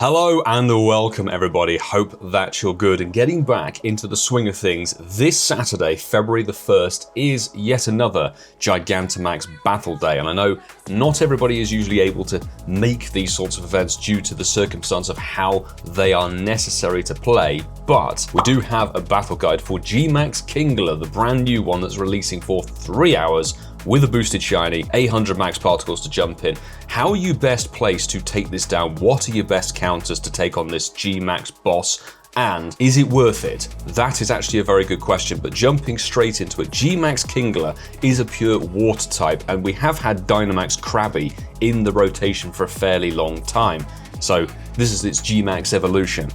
Hello and welcome everybody, hope that you're good and getting back into the swing of things. This Saturday, February the 1st, is yet another Gigantamax Battle Day, and I know not everybody is usually able to make these sorts of events due to the circumstance of how they are necessary to play, but we do have a battle guide for Gmax Kingler, the brand new one that's releasing for 3 hours with a boosted shiny, 800 max particles to jump in. How are you best placed to take this down? What are your best counters to take on this Gmax boss? And is it worth it? That is actually a very good question, but jumping straight into it, Gmax Kingler is a pure water type, and we have had Dynamax Krabby in the rotation for a fairly long time. So this is its Gmax evolution.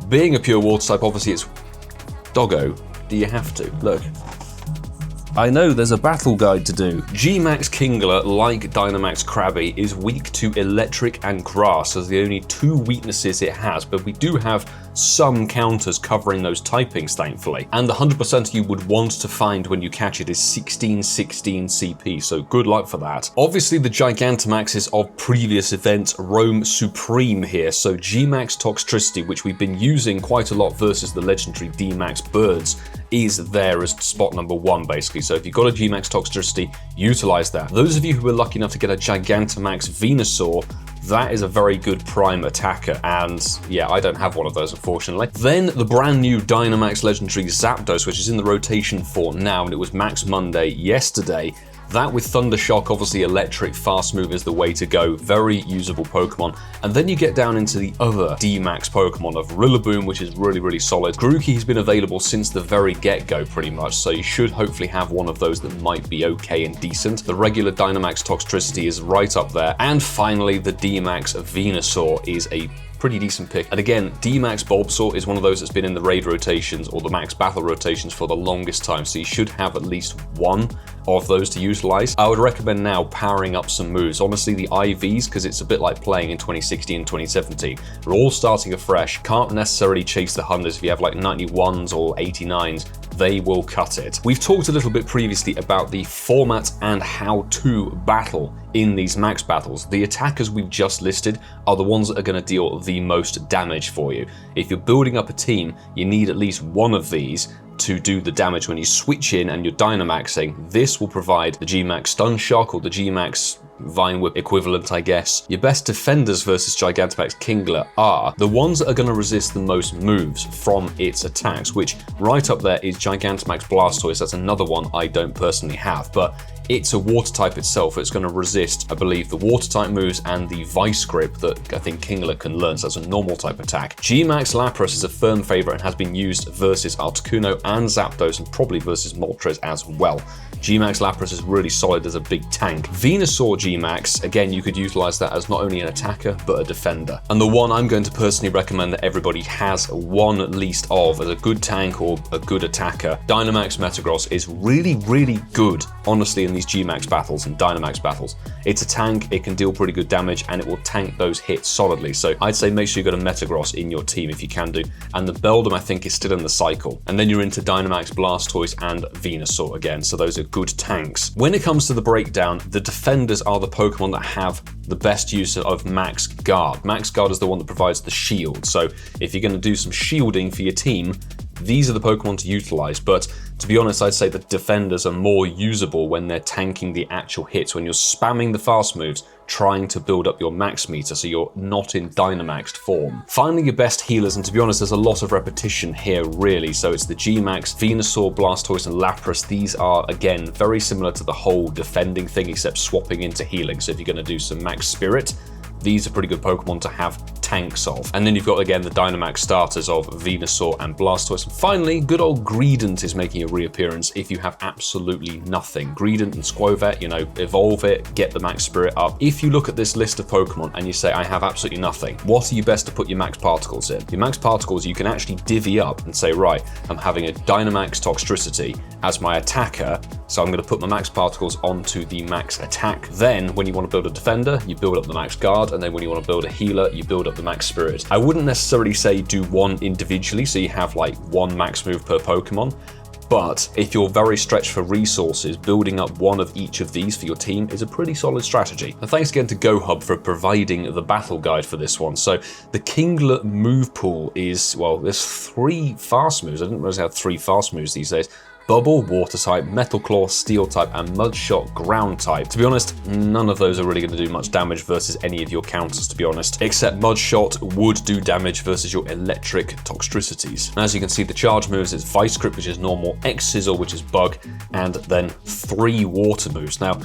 Being a pure water type, obviously it's doggo. Do you have to? Look. I know there's a battle guide to do. Gmax Kingler, like Dynamax Krabby, is weak to electric and grass as the only two weaknesses it has, but we do have some counters covering those typings, thankfully. And the 100% you would want to find when you catch it is 1616 CP, so good luck for that. Obviously, the Gigantamaxes of previous events roam supreme here, so Gmax Toxtricity, which we've been using quite a lot versus the legendary D-Max Birds, is there as spot number one, basically. So if you've got a Gmax Toxtricity, utilize that. Those of you who are lucky enough to get a Gigantamax Venusaur, that is a very good prime attacker, and yeah, I don't have one of those, unfortunately. Then the brand new Dynamax legendary Zapdos, which is in the rotation for now, and it was Max Monday yesterday. That with Thunder Shock, obviously electric, fast move is the way to go, very usable Pokemon. And then you get down into the other D-Max Pokemon of Rillaboom, which is really solid. Grookey has been available since the very get-go pretty much, so you should hopefully have one of those that might be okay and decent. The regular Dynamax Toxtricity is right up there. And finally, the D-Max Venusaur is a pretty decent pick. And again, D-Max Bulbasaur is one of those that's been in the raid rotations or the max battle rotations for the longest time, so you should have at least one of those to utilize. I would recommend now powering up some moves. Honestly, the IVs, because it's a bit like playing in 2016 and 2017, they're all starting afresh. Can't necessarily chase the 100s if you have like 91s or 89s. They will cut it. We've talked a little bit previously about the format and how to battle in these max battles. The attackers we've just listed are the ones that are going to deal the most damage for you. If you're building up a team, you need at least one of these to do the damage when you switch in and you're Dynamaxing. This will provide the Gmax Stun Shock or the Gmax Vine Whip equivalent, I guess. Your best defenders versus Gigantamax Kingler are the ones that are going to resist the most moves from its attacks, which right up there is Gigantamax Blastoise. That's another one I don't personally have, but it's a water type itself. It's going to resist, I believe, the water type moves and the Vice Grip that I think Kingler can learn, so that's a normal type attack. Gmax Lapras is a firm favorite and has been used versus Articuno and Zapdos and probably versus Moltres as well. Gmax Lapras is really solid as a big tank. Venusaur Gmax, again, you could utilize that as not only an attacker, but a defender. And the one I'm going to personally recommend that everybody has one at least of as a good tank or a good attacker, Dynamax Metagross is really good, honestly, in these Gmax battles and Dynamax battles. It's a tank, it can deal pretty good damage, and it will tank those hits solidly. So I'd say make sure you've got a Metagross in your team if you can do. And the Beldum, I think, is still in the cycle. And then you're into Dynamax Blastoise and Venusaur again, so those are good tanks. When it comes to the breakdown, the defenders are the Pokemon that have the best use of Max Guard. Max Guard is the one that provides the shield, so if you're going to do some shielding for your team, these are the Pokemon to utilize, but to be honest, I'd say the defenders are more usable when they're tanking the actual hits, when you're spamming the fast moves, trying to build up your max meter so you're not in Dynamaxed form. Finally, your best healers, and to be honest, there's a lot of repetition here, really. So it's the Gmax, Venusaur, Blastoise, and Lapras. These are, again, very similar to the whole defending thing, except swapping into healing. So if you're going to do some Max Spirit, these are pretty good Pokemon to have tanks of. And then you've got, again, the Dynamax starters of Venusaur and Blastoise. And finally, good old Greedent is making a reappearance if you have absolutely nothing. Greedent and Squovet, you know, evolve it, get the Max Spirit up. If you look at this list of Pokemon and you say, I have absolutely nothing, what are you best to put your Max Particles in? Your Max Particles, you can actually divvy up and say, right, I'm having a Dynamax Toxtricity as my attacker, so I'm going to put my Max Particles onto the Max Attack. Then, when you want to build a Defender, you build up the Max Guard, and then when you want to build a Healer, you build up the Max Spirit. I wouldn't necessarily say do one individually, so you have like one max move per Pokemon, But if you're very stretched for resources, building up one of each of these for your team is a pretty solid strategy. And thanks again to GoHub for providing the battle guide for this one. So the Kingler move pool is, well, there's 3 fast moves. I didn't realize I had 3 fast moves these days. Bubble, water type, metal claw, steel type, and mud shot, ground type. To be honest, none of those are really going to do much damage versus any of your counters, to be honest, except mud shot would do damage versus your electric toxicities. And as you can see, the charge moves is Vice Grip, which is normal, X Sizzle, which is bug, and then 3 water moves. Now,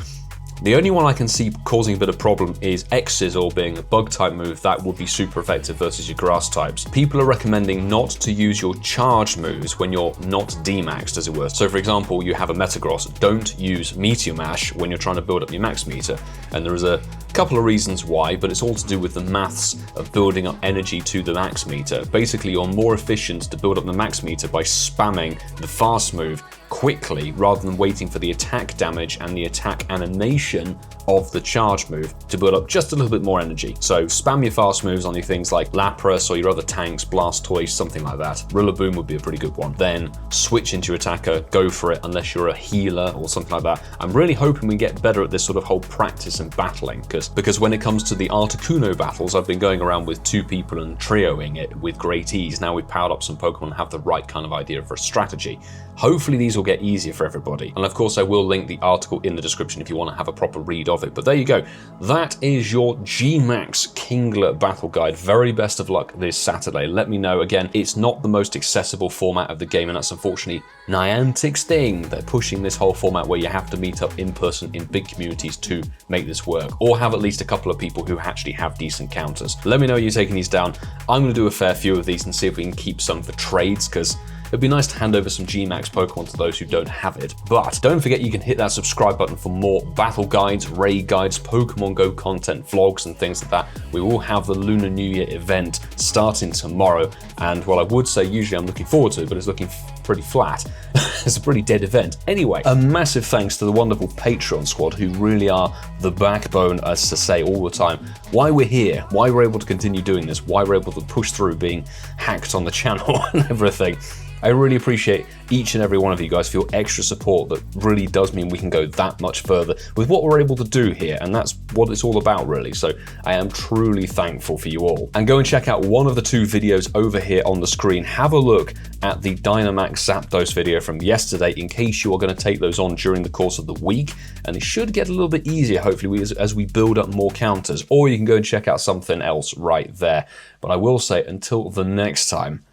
the only one I can see causing a bit of problem is X Sizzle being a bug type move that would be super effective versus your grass types. People are recommending not to use your charge moves when you're not demaxed, as it were. So for example, you have a Metagross, don't use Meteor Mash when you're trying to build up your max meter. And there is a couple of reasons why, but it's all to do with the maths of building up energy to the max meter. Basically, you're more efficient to build up the max meter by spamming the fast move quickly rather than waiting for the attack damage and the attack animation of the charge move to build up just a little bit more energy. So spam your fast moves on your things like Lapras or your other tanks, Blastoise, something like that. Rillaboom would be a pretty good one. Then switch into your attacker, go for it unless you're a healer or something like that. I'm really hoping we get better at this sort of whole practice and battling because when it comes to the Articuno battles, I've been going around with 2 people and trioing it with great ease. Now we've powered up some Pokemon and have the right kind of idea for a strategy. Hopefully these will get easier for everybody. And of course I will link the article in the description if you want to have a proper read of it. But there you go. That is your Gmax Kingler battle guide. Very best of luck this Saturday. Let me know. Again, it's not the most accessible format of the game, and that's unfortunately Niantic's thing. They're pushing this whole format where you have to meet up in person in big communities to make this work, or have at least a couple of people who actually have decent counters. Let me know you're taking these down. I'm going to do a fair few of these and see if we can keep some for trades, because it'd be nice to hand over some Gmax Pokemon to those who don't have it. But don't forget you can hit that subscribe button for more battle guides, raid guides, Pokemon Go content, vlogs and things like that. We will have the Lunar New Year event starting tomorrow. And while I would say usually I'm looking forward to it, but it's looking pretty flat. It's a pretty dead event. Anyway, a massive thanks to the wonderful Patreon squad who really are the backbone, as to say all the time, why we're here, why we're able to continue doing this, why we're able to push through being hacked on the channel and everything. I really appreciate each and every one of you guys for your extra support. That really does mean we can go that much further with what we're able to do here, and that's what it's all about really. So I am truly thankful for you all. And go and check out one of the 2 videos over here on the screen. Have a look at the Dynamax Zapdos video from yesterday in case you are going to take those on during the course of the week, and it should get a little bit easier hopefully as we build up more counters, or you can go and check out something else right there. But I will say, until the next time,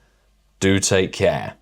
do take care.